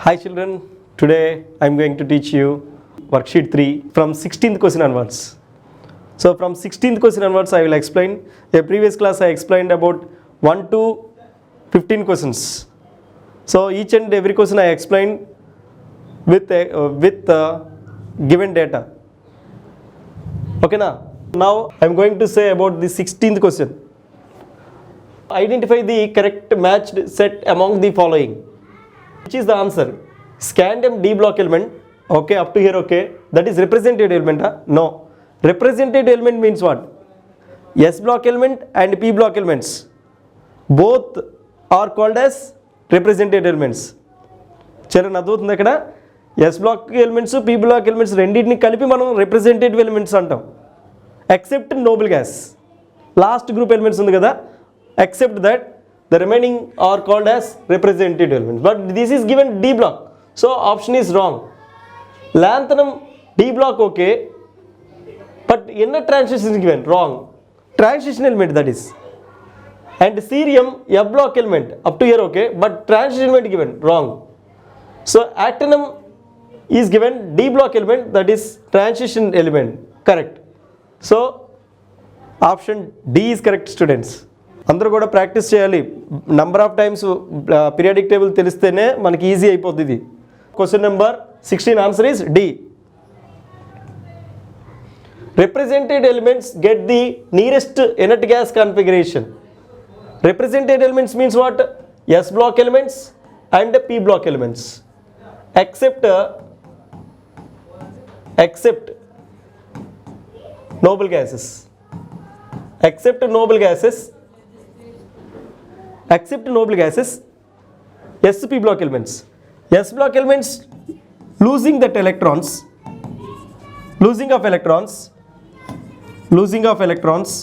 Hi children, today I am going to teach you worksheet 3 from 16th question onwards. So from 16th question onwards I will explain. A previous class I explained about 1 to 15 questions. So each and every question I explained with given data. Okay now I am going to say about the 16th question. Identify the correct matched set among the following. Which is the answer? Scandium D block element. Okay, up to here okay. That is representative element. No. Representative element means what? S block element and P block elements. Both are called as representative elements. Children అర్థమవుతుంది ఇక్కడ S block elements P block elements రెండింటిని కలిపి మనం representative elements అంటాం. Except noble gas last group elements ఉంది కదా, except that the remaining are called as representative elements, but this is given D block, so option is wrong. Lanthanum D block okay, but inner transition is given wrong, transition element that is. And cerium F block element up to here okay, but transition element given wrong. So actinium is given D block element, that is transition element, correct. So option D is correct students. అందరూ కూడా practice చేయాలి. Number of times periodic table తెలిస్తేనే మనకి easy అయిపోద్ది ఇది. Question number 16 answer is D. Represented elements get the nearest inert gas configuration. Represented elements means what? S block elements and P block elements except noble gases. Except noble gases, sp block elements. S block elements losing of electrons,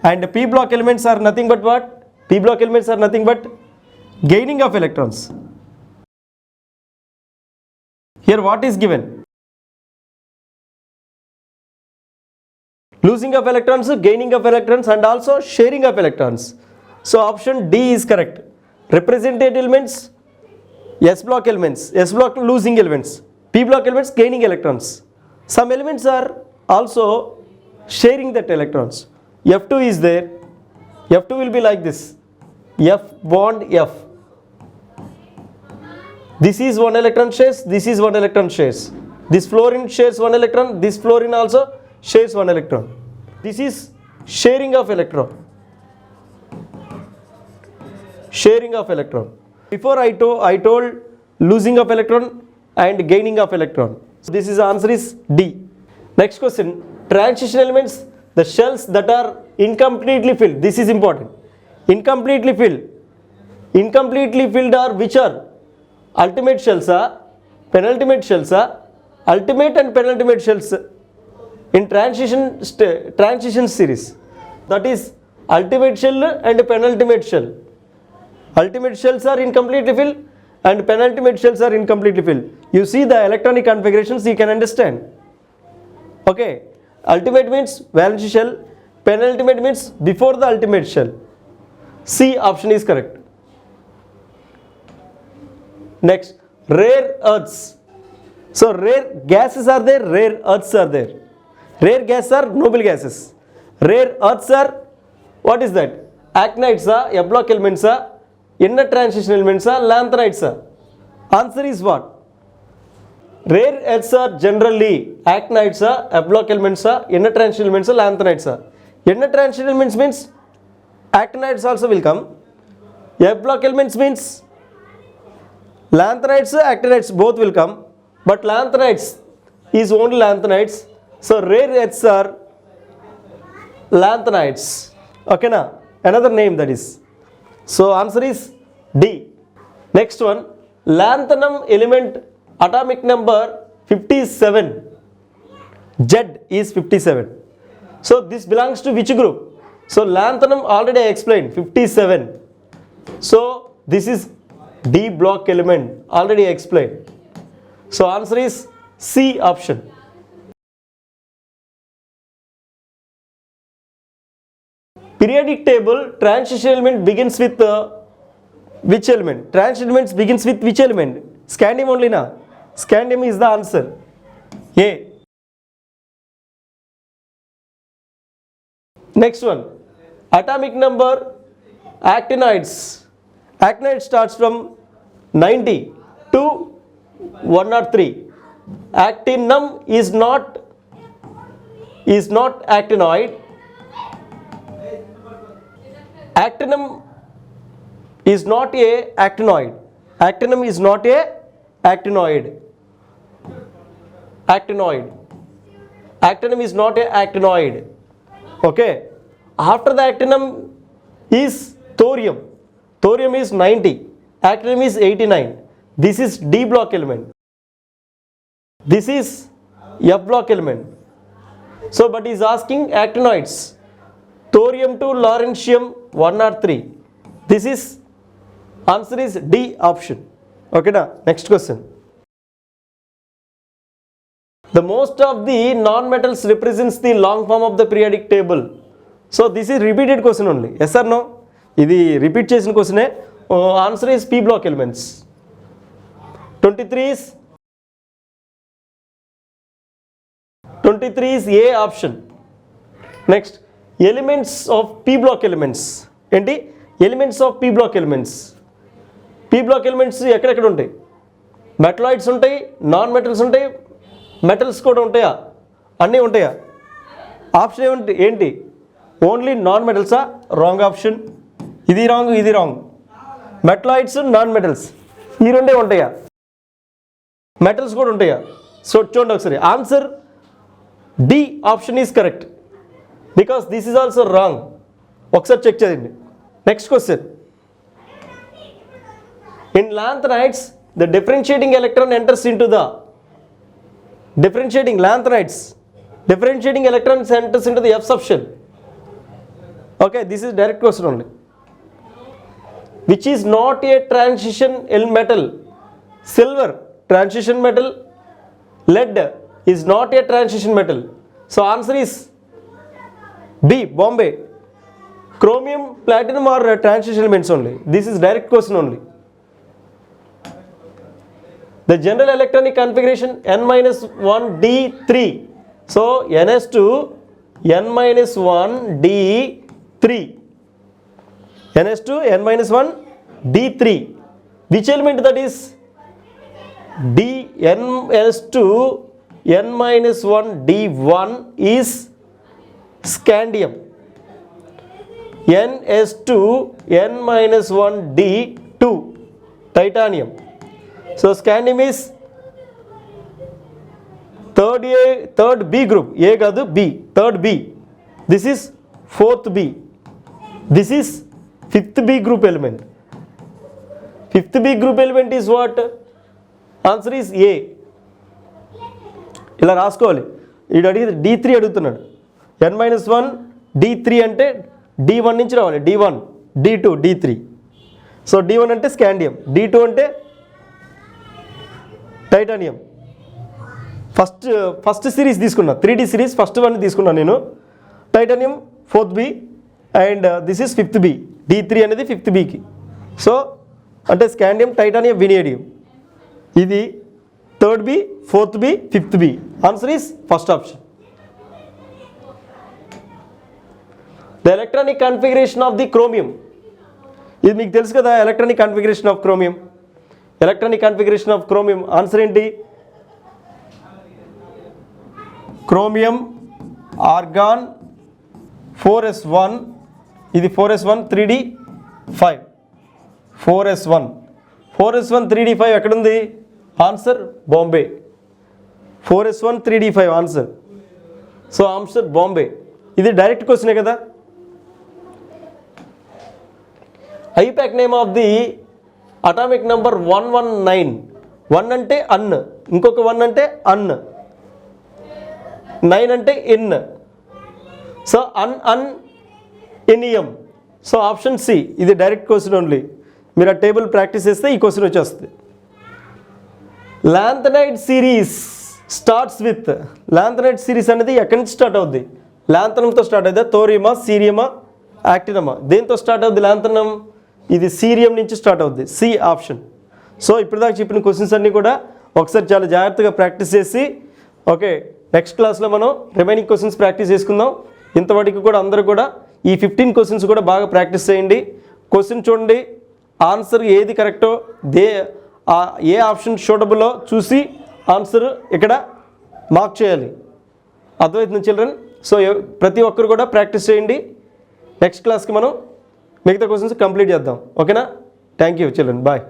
and p block elements are nothing but what? P block elements are nothing but gaining of electrons. Here what is given? Losing of electrons, gaining of electrons, and also sharing of electrons. So option D is correct. Representative elements, S block elements, S block losing elements, P block elements gaining electrons. Some elements are also sharing that electrons. F2 is there. F2 will be like this. F bond F. This is one electron shares, this is one electron shares. This fluorine shares one electron, this fluorine also shares one electron. This is sharing of electron. Before I told losing of electron and gaining of electron. So this is answer is D. Next question, transition elements, the shells that are incompletely filled. This is important. Incompletely filled are which are? Ultimate shells, penultimate shells, ultimate and penultimate shells in transition series. That is ultimate shell and penultimate shell. Ultimate shells are incompletely filled and penultimate shells are incompletely filled. You see the electronic configurations, you can understand. Okay, ultimate means valence shell, penultimate means before the ultimate shell. C option is correct. Next, rare earths. So rare gases are there, rare earths are there. Rare gases are noble gases. Rare earths are, what is that? Actinides, F block elements, inner transition elements, lanthanides. Answer is what? Rare earths are generally actinides, F block elements, inner transition elements, lanthanides. Inner transition elements means actinides also will come. F block elements means lanthanides, actinides both will come, but lanthanides is only lanthanides. So rare earths are lanthanides. Okay na? Another name that is. So answer is D. Next one, lanthanum element atomic number 57. Z is 57. So this belongs to which group? So lanthanum already I explained 57. So this is D block element, already I explained. So answer is C option. Periodic table, transition element begins with which element? Transition elements begins with which element? Scandium only na. Scandium is the answer. A. Next one. Atomic number actinoids. Actinoid starts from 90 to 103. Actinum is not actinoid. Actinum is not a actinoid. Actinum is not a actinoid. Actinum is not a actinoid. Okay. After the actinum is thorium. Thorium is 90. Actinum is 89. This is D block element. This is F block element. So, but he is asking actinoids. Thorium to lawrencium 103. This is answer is D option. Okay na? Next question. The most of the non-metals represents the long form of the periodic table. So this is repeated question only. Yes or no? ఇది repeat చేసిన క్వశ్చనే. Answer is P block elements. 23 is A option. Next, elements of P block elements. ఏంటి elements of P block elements? P block elements ఎక్కడెక్కడ ఉంటాయి? Metalloids ఉంటాయి, non metals ఉంటాయి, metals కూడా ఉంటాయా? అన్నీ ఉంటాయా? ఆప్షన్ ఏంటి? ఓన్లీ నాన్ మెటల్సా? Wrong option. ఇది రాంగ్, ఇది రాంగ్. మెటలాయిడ్స్, నాన్ మెటల్స్ ఈ రెండే ఉంటాయా? మెటల్స్ కూడా ఉంటాయా? సో చూడండి ఒకసారి. Answer D option is correct because this is also wrong. ఒకసారి చెక్ చేయండి. Next question. In lanthanides the differentiating electron enters into the differentiating electrons enters into the F subshell. Okay, this is direct question only. Which is not a transition metal? Silver transition metal, lead is not a transition metal. So answer is B, Bombay. Chromium, platinum are transition elements only. This is direct question only. The general electronic configuration n-1d3. So ns2 n-1d3. ns2 n-1d3. Which element that is? ns2 n-1d1 is scandium. ns2 n-1d2 titanium. So scandium is third B group. A కాదు B, third B. This is fourth B. This is fifth B group element. Fifth B group element is what? Answer is A. ఇలా రాసుకోవాలి. ఇది అడిగి D3 అడుగుతున్నాడు. n-1 D3 అంటే D1 నుంచి రావాలి. D1 D2 D3. So D1 అంటే scandium, D2 అంటే టైటానియం. ఫస్ట్ సిరీస్ తీసుకున్నా, 3D సిరీస్ ఫస్ట్ వన్ తీసుకున్నాను నేను. Titanium fourth B and this is fifth B. D3 అనేది ఫిఫ్త్ బికి. సో అంటే స్కాండియం, టైటానియం, వినేడియం. ఇది third B, fourth B, fifth B. Answer is first option. The electronic configuration of the chromium. ఇది మీకు తెలుసు కదా, electronic configuration of chromium. Electronic configuration of chromium answer ఏంటి? Chromium, argon, 4s1. ఇది 4s1 3d5. 4s1 3d5 ఎక్కడుంది? Answer బాంబే. 4s1 3d5 answer. So answer బాంబే. ఇది డైరెక్ట్ క్వశ్చనే కదా. IUPAC name of the atomic number 119. 1 అంటే అన్, ఇంకొక 1 అంటే అన్, 9 అంటే enn. So un ennium. So option C. ఇది డైరెక్ట్ క్వశ్చన్ ఓన్లీ. మీరు ఆ టేబుల్ ప్రాక్టీస్ చేస్తే ఈ క్వశ్చన్ వచ్చేస్తుంది. Lanthanide series starts with. Lanthanide series అనేది ఎక్కడి నుంచి స్టార్ట్ అవుద్ది? లాంథనంతో స్టార్ట్ అవుతుందా? థోరియమా, సీరియమా, యాక్టినమా? దేంతో స్టార్ట్ అవుద్ది లాంథనం? ఇది సీరియం నుంచి స్టార్ట్ అవుద్ది. C option. సో ఇప్పుడు దాకా చెప్పిన క్వశ్చన్స్ అన్నీ కూడా ఒకసారి చాలా జాగ్రత్తగా ప్రాక్టీస్ చేసి ఓకే నెక్స్ట్ క్లాస్లో మనం రిమైనింగ్ క్వశ్చన్స్ ప్రాక్టీస్ చేసుకుందాం. ఇంతవరకు కూడా అందరూ కూడా ఈ 15 క్వశ్చన్స్ కూడా బాగా ప్రాక్టీస్ చేయండి. క్వశ్చన్ చూడండి, ఆన్సర్ ఏది కరెక్టో ఏ ఆప్షన్ సూటబుల్లో చూసి ఆన్సర్ ఇక్కడ మార్క్ చేయాలి. అర్థమవుతుంది చిల్డ్రన్? సో ప్రతి ఒక్కరు కూడా ప్రాక్టీస్ చేయండి. నెక్స్ట్ క్లాస్కి మనం మిగతా క్వశ్చన్స్ కంప్లీట్ చేద్దాం. ఓకేనా? Thank you children, bye.